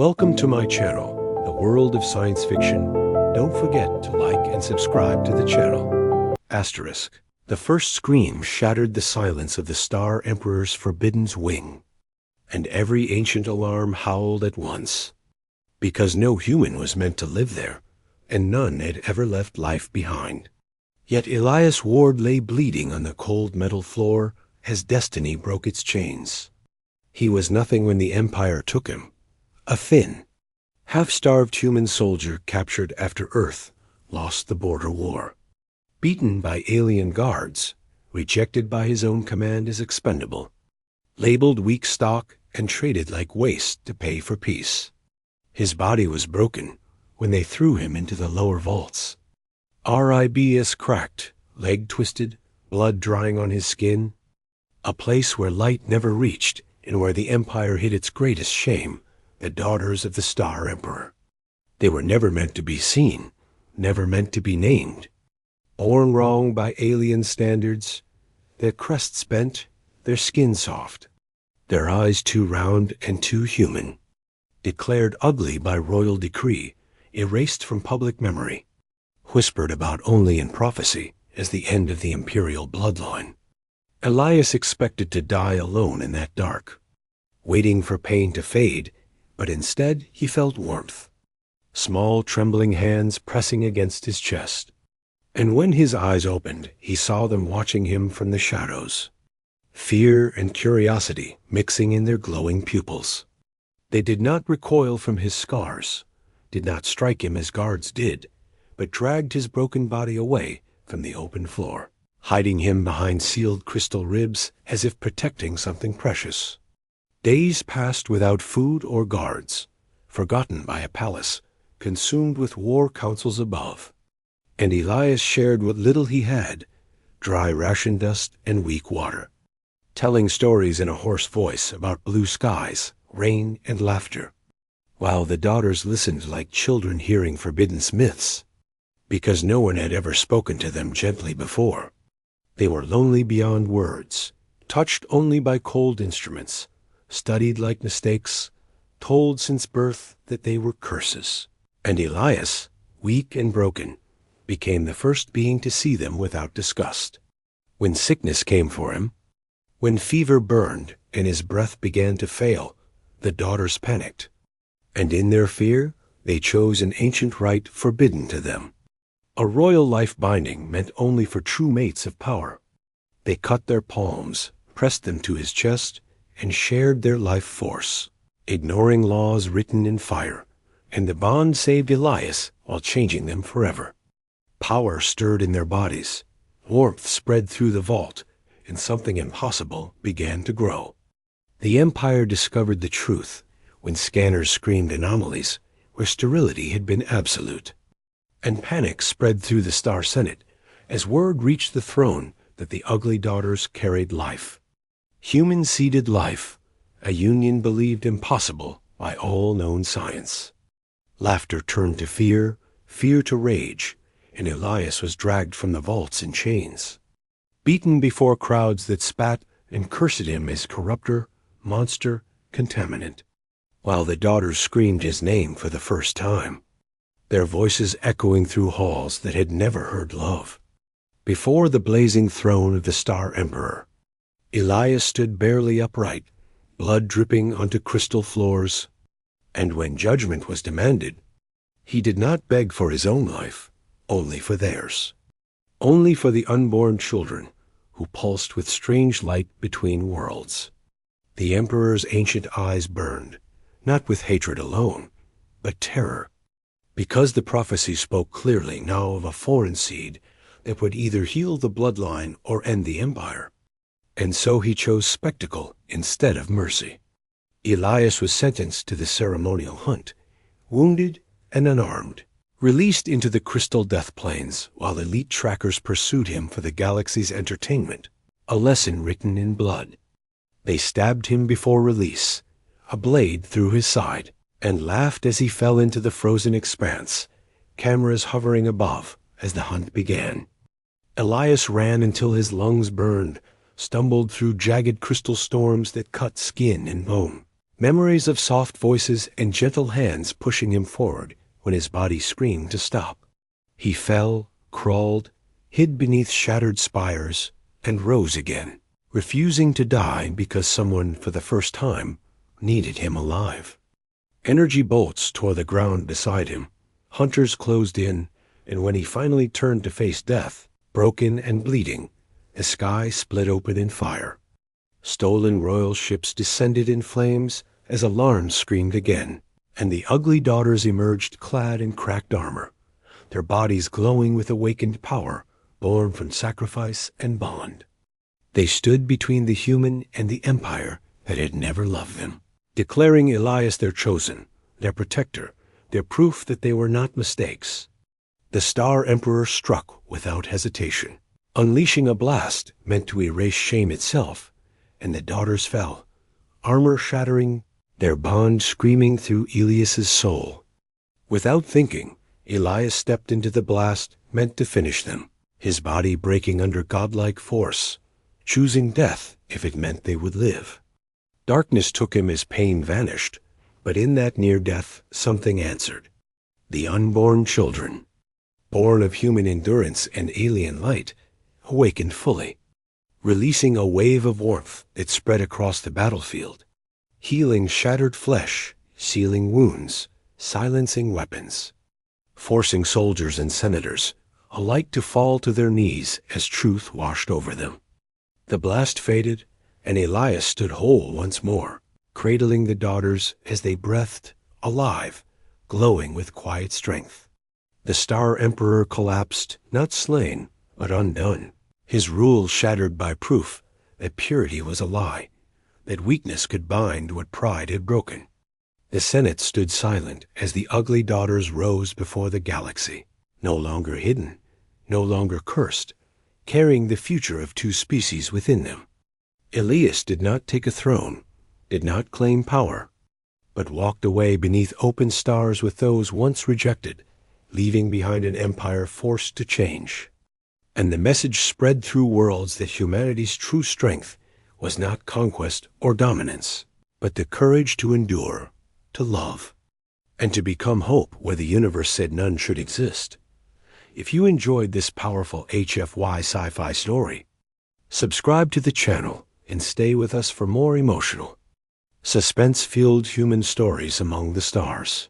Welcome to my channel, the world of science fiction. Don't forget to like and subscribe to the channel. Asterisk. The first scream shattered the silence of the Star Emperor's forbidden wing, and every ancient alarm howled at once, because no human was meant to live there, and none had ever left life behind. Yet Elias Ward lay bleeding on the cold metal floor as destiny broke its chains. He was nothing when the Empire took him. A Finn, half-starved human soldier captured after Earth lost the border war. Beaten by alien guards, rejected by his own command as expendable, labeled weak stock and traded like waste to pay for peace. His body was broken when they threw him into the lower vaults. Ribs cracked, leg twisted, blood drying on his skin. A place where light never reached and where the Empire hid its greatest shame, the daughters of the Star Emperor. They were never meant to be seen, never meant to be named. Born wrong by alien standards, their crests bent, their skin soft, their eyes too round and too human. Declared ugly by royal decree, erased from public memory, whispered about only in prophecy as the end of the imperial bloodline. Elias expected to die alone in that dark, waiting for pain to fade, but instead he felt warmth, small trembling hands pressing against his chest. And when his eyes opened, he saw them watching him from the shadows, fear and curiosity mixing in their glowing pupils. They did not recoil from his scars, did not strike him as guards did, but dragged his broken body away from the open floor, hiding him behind sealed crystal ribs as if protecting something precious. Days passed without food or guards, forgotten by a palace, consumed with war councils above. And Elias shared what little he had, dry ration dust and weak water, telling stories in a hoarse voice about blue skies, rain, and laughter, while the daughters listened like children hearing forbidden myths, because no one had ever spoken to them gently before. They were lonely beyond words, touched only by cold instruments, studied like mistakes, told since birth that they were curses. And Elias, weak and broken, became the first being to see them without disgust. When sickness came for him, when fever burned and his breath began to fail, the daughters panicked, and in their fear they chose an ancient rite forbidden to them. A royal life binding meant only for true mates of power. They cut their palms, pressed them to his chest, and shared their life force, ignoring laws written in fire, and the bond saved Elias while changing them forever. Power stirred in their bodies, warmth spread through the vault, and something impossible began to grow. The Empire discovered the truth when scanners screamed anomalies where sterility had been absolute, and panic spread through the Star Senate as word reached the throne that the ugly daughters carried life. Human-seeded life, a union believed impossible by all known science. Laughter turned to fear, fear to rage, and Elias was dragged from the vaults in chains, beaten before crowds that spat and cursed him as corrupter, monster, contaminant, while the daughters screamed his name for the first time, their voices echoing through halls that had never heard love. Before the blazing throne of the Star Emperor, Elias stood barely upright, blood dripping onto crystal floors, and when judgment was demanded, he did not beg for his own life, only for theirs, only for the unborn children who pulsed with strange light between worlds. The Emperor's ancient eyes burned, not with hatred alone, but terror, because the prophecy spoke clearly now of a foreign seed that would either heal the bloodline or end the Empire. And so he chose spectacle instead of mercy. Elias was sentenced to the ceremonial hunt, wounded and unarmed, released into the crystal death plains while elite trackers pursued him for the galaxy's entertainment, a lesson written in blood. They stabbed him before release, a blade through his side, and laughed as he fell into the frozen expanse, cameras hovering above as the hunt began. Elias ran until his lungs burned, stumbled through jagged crystal storms that cut skin and bone, Memories of soft voices and gentle hands pushing him forward when his body screamed to stop. He fell, crawled, hid beneath shattered spires, and rose again, refusing to die because someone, for the first time, needed him alive. Energy bolts tore the ground beside him. Hunters closed in, and when he finally turned to face death, broken and bleeding, the sky split open in fire. Stolen royal ships descended in flames as alarms screamed again, and the ugly daughters emerged clad in cracked armor, their bodies glowing with awakened power born from sacrifice and bond. They stood between the human and the empire that had never loved them, declaring Elias their chosen, their protector, their proof that they were not mistakes. The Star Emperor struck without hesitation, unleashing a blast meant to erase shame itself, and the daughters fell, armor shattering, their bond screaming through Elias's soul. Without thinking, Elias stepped into the blast meant to finish them, his body breaking under godlike force, choosing death if it meant they would live. Darkness took him as pain vanished, but in that near death something answered. The unborn children, born of human endurance and alien light, awakened fully, releasing a wave of warmth that spread across the battlefield, healing shattered flesh, sealing wounds, silencing weapons, forcing soldiers and senators alike to fall to their knees as truth washed over them. The blast faded, and Elias stood whole once more, cradling the daughters as they breathed, alive, glowing with quiet strength. The Star Emperor collapsed, not slain, but undone, his rule shattered by proof that purity was a lie, that weakness could bind what pride had broken. The Senate stood silent as the ugly daughters rose before the galaxy, no longer hidden, no longer cursed, carrying the future of two species within them. Elias did not take a throne, did not claim power, but walked away beneath open stars with those once rejected, leaving behind an empire forced to change. And the message spread through worlds that humanity's true strength was not conquest or dominance, but the courage to endure, to love, and to become hope where the universe said none should exist. If you enjoyed this powerful HFY sci-fi story, subscribe to the channel and stay with us for more emotional, suspense-filled human stories among the stars.